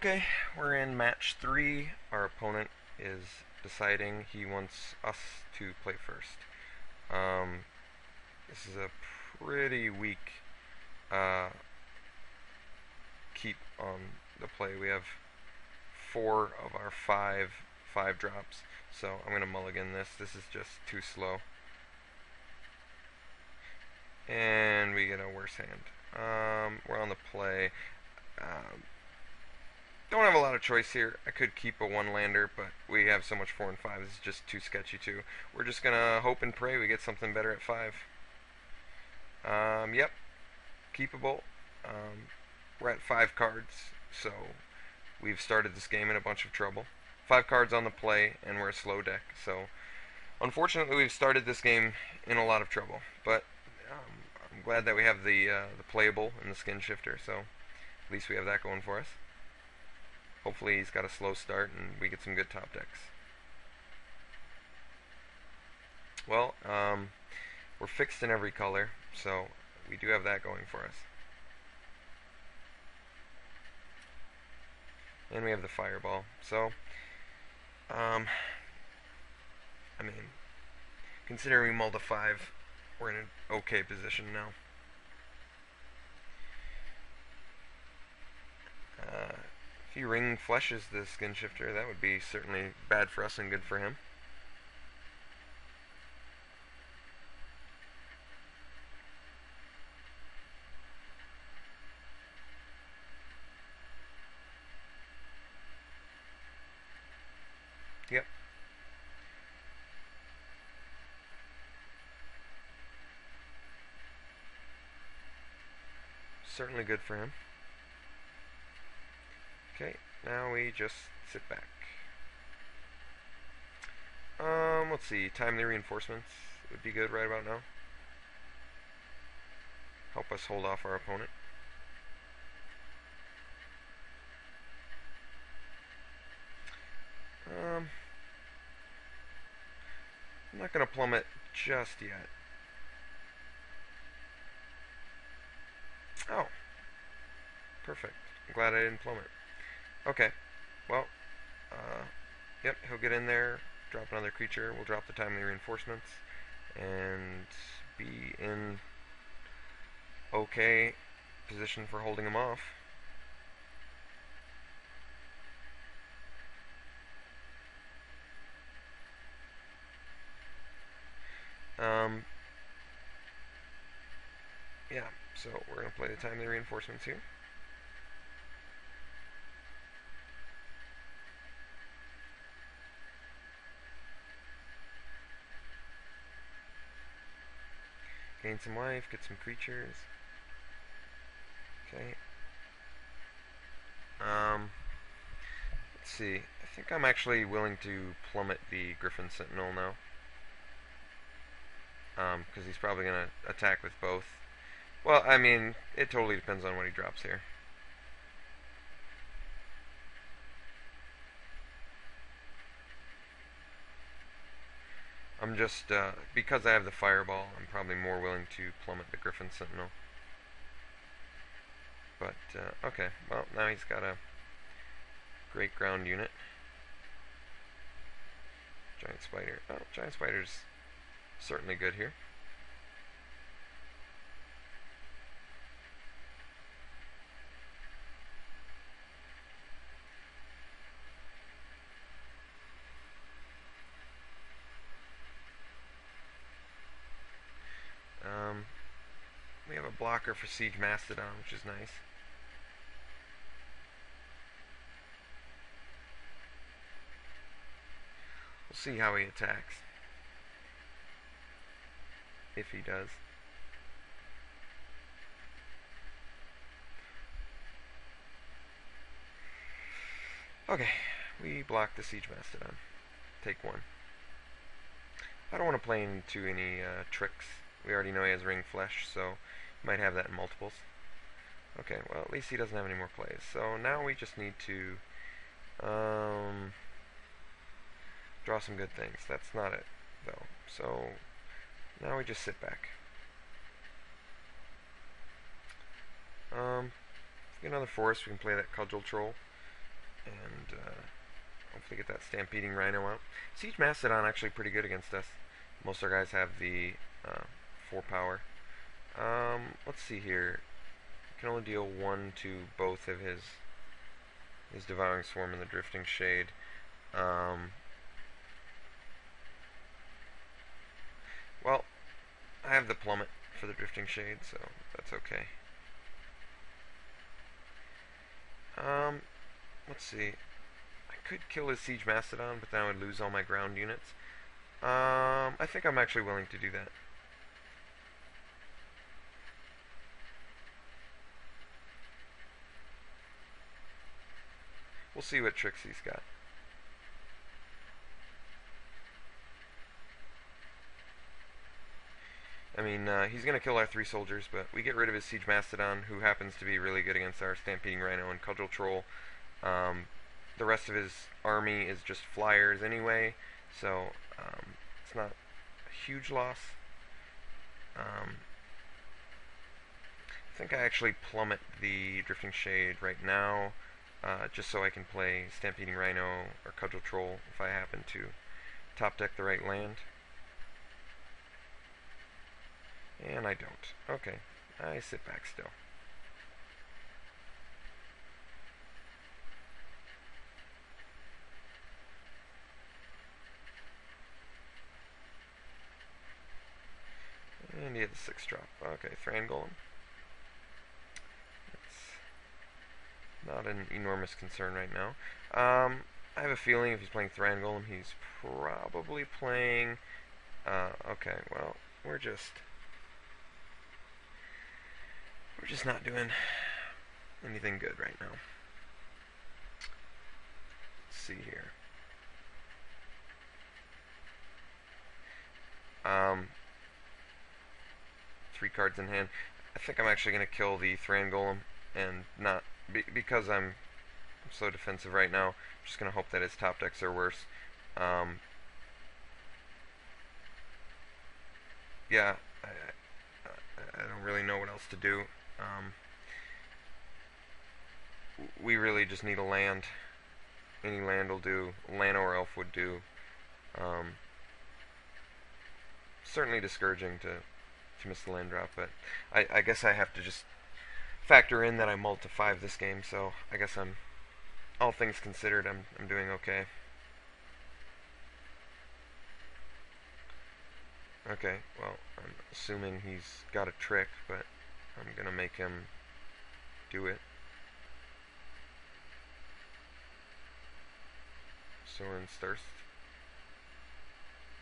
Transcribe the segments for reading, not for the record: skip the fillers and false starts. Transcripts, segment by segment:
Okay, we're in match 3. Our opponent is deciding he wants us to play first. Um, this is a pretty weak uh, keep on the play. We have 4 of our 5 drops, so I'm going to mulligan this. This is just too slow. And we get a worse hand. We're on the play. Don't have a lot of choice here. I could keep a one-lander, but we have so much 4 and 5. This is just too sketchy, too. We're just going to hope and pray we get something better at 5. Yep. Keepable. We're at 5 cards, so we've started this game in a bunch of trouble. 5 cards on the play, and we're a slow deck, so unfortunately we've started this game in a lot of trouble. But I'm glad that we have the playable and the skin shifter, so at least we have that going for us. Hopefully he's got a slow start and we get some good top decks. Well, we're fixed in every color, so we do have that going for us. And we have the fireball. So, I mean, considering we mulled a 5, we're in an okay position now. If he ring fleshes the skin shifter, that would be certainly bad for us and good for him. Yep. Certainly good for him. Okay, now we just sit back. Let's see, timely reinforcements would be good right about now. Help us hold off our opponent. I'm not going to plummet just yet. Oh, perfect. I'm glad I didn't plummet. Okay, well, yep, he'll get in there, drop another creature, we'll drop the timely reinforcements, and be in okay position for holding him off. Yeah, so we're going to play the timely reinforcements here. Gain some life, get some creatures. Okay. Let's see. I think I'm actually willing to plummet the Griffin Sentinel now. Because he's probably going to attack with both. Well, I mean, it totally depends on what he drops here. I'm just, because I have the fireball, I'm probably more willing to plummet the Griffin Sentinel. But, okay, well, now he's got a great ground unit. Giant Spider. Oh, Giant Spider's certainly good here. We have a blocker for Siege Mastodon, which is nice. We'll see how he attacks. If he does. Okay, we block the Siege Mastodon. Take 1. I don't want to play into any tricks. We already know he has Ring Flesh, so might have that in multiples. Okay, well, at least he doesn't have any more plays. So now we just need to draw some good things. That's not it, though. So now we just sit back. Get another forest, we can play that Cudgel Troll. and hopefully get that Stampeding Rhino out. Siege Mastodon actually pretty good against us. Most of our guys have the 4 power. Let's see here. Can only deal 1 to both of his Devouring Swarm and the Drifting Shade. Well, I have the Plummet for the Drifting Shade, so that's okay. Let's see. I could kill his Siege Mastodon, but then I would lose all my ground units. I think I'm actually willing to do that. We'll see what tricks he's got. I mean, he's going to kill our 3 soldiers, but we get rid of his Siege Mastodon, who happens to be really good against our Stampeding Rhino and Cudgel Troll. The rest of his army is just flyers anyway, so it's not a huge loss. I think I actually plummet the Drifting Shade right now, just so I can play Stampeding Rhino or Cudgel Troll if I happen to top deck the right land. And I don't. Okay, I sit back still. And he had the 6 drop. Okay, Thran Golem. It's not an enormous concern right now. I have a feeling if he's playing Thran Golem, he's probably playing... okay, well, we're just not doing anything good right now. Let's see here. 3 cards in hand. I think I'm actually going to kill the Thran Golem, and not because I'm so defensive right now. I'm just going to hope that his top decks are worse. Yeah, I don't really know what else to do. We really just need a land. Any land will do. Lano or Elf would do. Certainly discouraging to miss the land drop, but I guess I have to just factor in that I mulled to 5 this game, so I guess I'm, all things considered, I'm doing okay. Okay, well, I'm assuming he's got a trick, but I'm gonna make him do it. Soren's Thirst.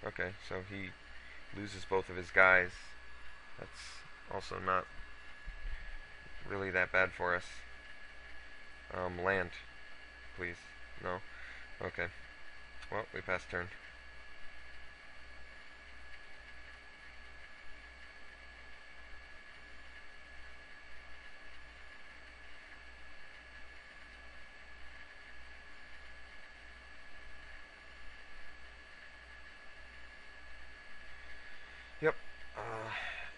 Okay, so he loses both of his guys. That's also not really that bad for us. Land, please. No? Okay. Well, we passed turn. Yep.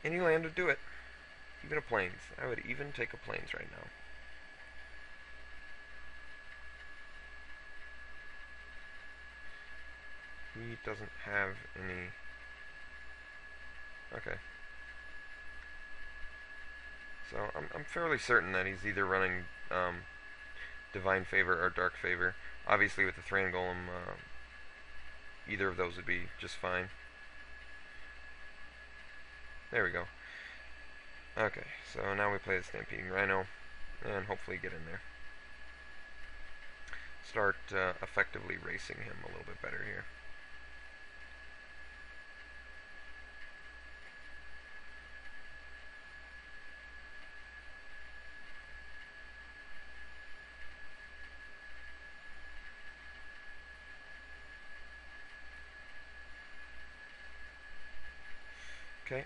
Any land would do it. Even a plains. I would even take a plains right now. He doesn't have any... Okay. So I'm fairly certain that he's either running Divine Favor or Dark Favor. Obviously with the Thran Golem, either of those would be just fine. There we go. Okay, so now we play the Stampeding Rhino, and hopefully get in there. Start effectively racing him a little bit better here. Okay.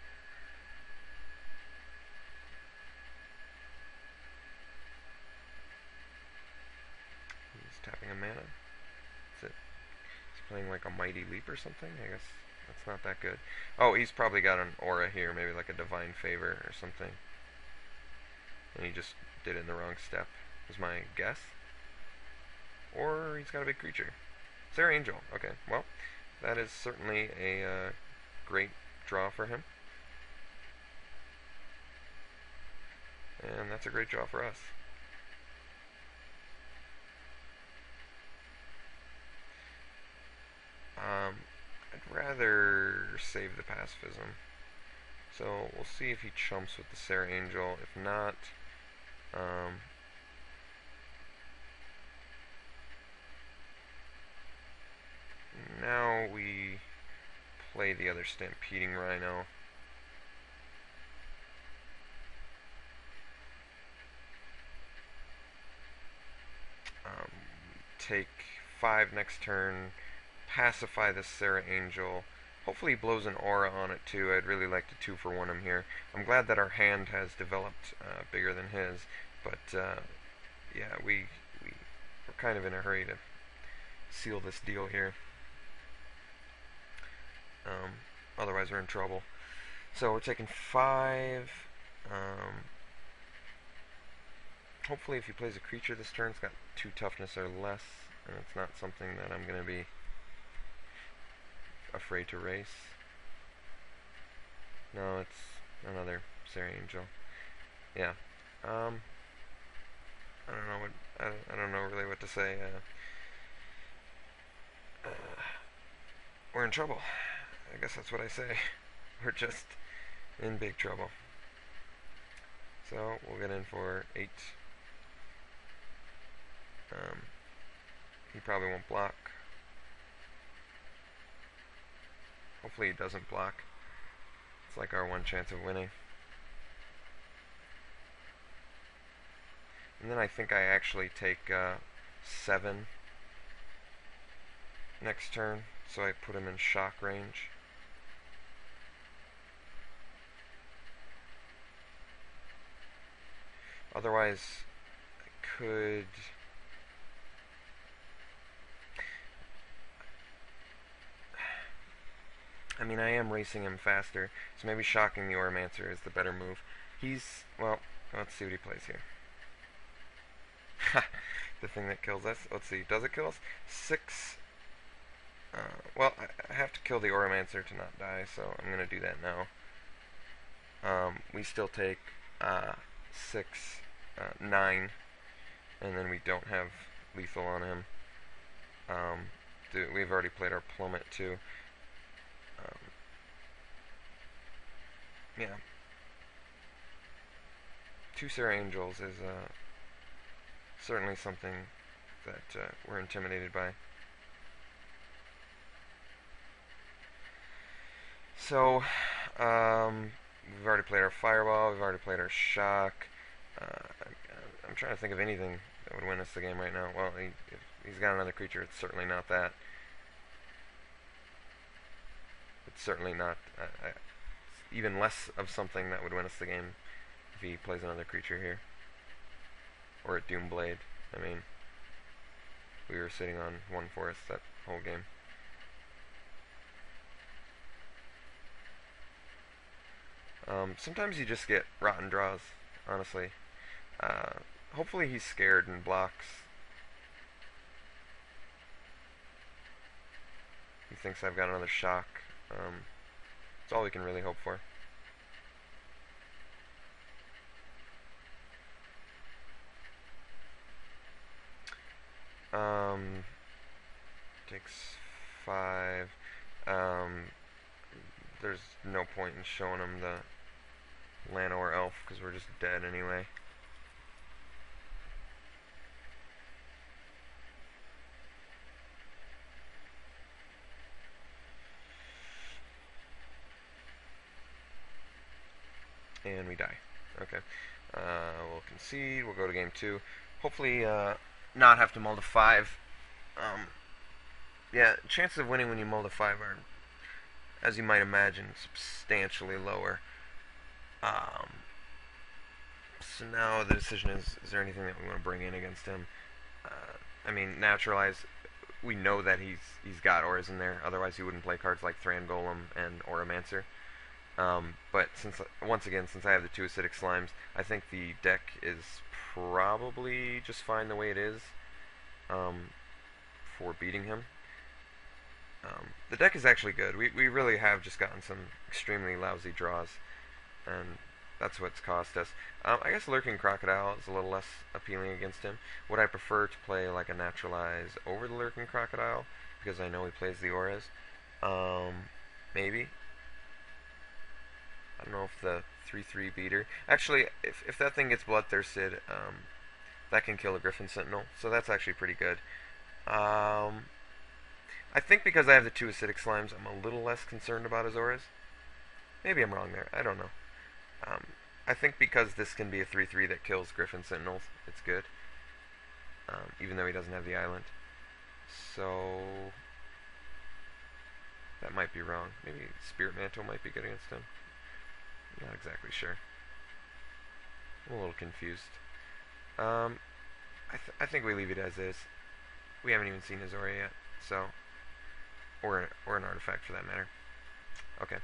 He's tapping a mana. That's it. He's playing like a Mighty Leap or something? I guess that's not that good. Oh, he's probably got an aura here, maybe like a Divine Favor or something. And he just did it in the wrong step, was my guess. or he's got a big creature. Sarah Angel. Okay, well, that is certainly a great draw for him. And that's a great draw for us. I'd rather save the pacifism. So we'll see if he chumps with the Sarah Angel. If not, now we play the other Stampeding Rhino. Take 5 next turn, pacify the Sarah Angel. Hopefully he blows an aura on it too. I'd really like to 2-for-1 him here. I'm glad that our hand has developed bigger than his, but yeah, we're kind of in a hurry to seal this deal here. Otherwise we're in trouble. So we're taking 5. Hopefully if he plays a creature this turn, it's got 2 toughness or less, and it's not something that I'm going to be afraid to race. No, it's another Sarah Angel. Yeah. I don't know what I don't know really what to say. We're in trouble. I guess that's what I say. We're just in big trouble. So we'll get in for 8. He probably won't block. Hopefully he doesn't block. It's like our one chance of winning. And then I think I actually take 7 next turn, so I put him in shock range. Otherwise, I could... I mean, I am racing him faster, so maybe shocking the Oromancer is the better move. He's... well, let's see what he plays here. The thing that kills us. Let's see, does it kill us? 6... well, I have to kill the Oromancer to not die, so I'm going to do that now. We still take 6, 9, and then we don't have lethal on him. We've already played our Plummet too. Yeah. 2 Sarah Angels is certainly something that we're intimidated by. So, we've already played our Fireball, we've already played our Shock. I'm trying to think of anything that would win us the game right now. Well, if he's got another creature, it's certainly not that. It's certainly not... even less of something that would win us the game if he plays another creature here. Or a Doomblade. I mean, we were sitting on 1 forest that whole game. Sometimes you just get rotten draws, honestly. Hopefully he's scared and blocks. He thinks I've got another shock. That's all we can really hope for. Takes 5. There's no point in showing him the Llanowar Elf because we're just dead anyway. And we die. Okay. We'll concede. We'll go to game 2. Hopefully not have to mull to 5. Yeah, chances of winning when you mull to 5 are, as you might imagine, substantially lower. So now the decision is there anything that we want to bring in against him? I mean, Naturalize, we know that he's got auras in there, otherwise he wouldn't play cards like Thran Golem and Oromancer. But once again, since I have the 2 acidic slimes, I think the deck is probably just fine the way it is. for beating him. The deck is actually good. We really have just gotten some extremely lousy draws, and that's what's cost us. I guess Lurking Crocodile is a little less appealing against him. Would I prefer to play like a Naturalize over the Lurking Crocodile, because I know he plays the Auras? Maybe. I don't know if the 3/3 beater... Actually, if that thing gets Bloodthirsted, that can kill a Griffin Sentinel, so that's actually pretty good. I think because I have the 2 Acidic Slimes, I'm a little less concerned about his Auras. Maybe I'm wrong there. I don't know. I think because this can be a 3/3 that kills Griffin Sentinels, it's good. Even though he doesn't have the island. So... that might be wrong. Maybe Spirit Mantle might be good against him. I'm not exactly sure. I'm a little confused. I think we leave it as is. We haven't even seen his Aura yet, so... or an artifact for that matter. Okay.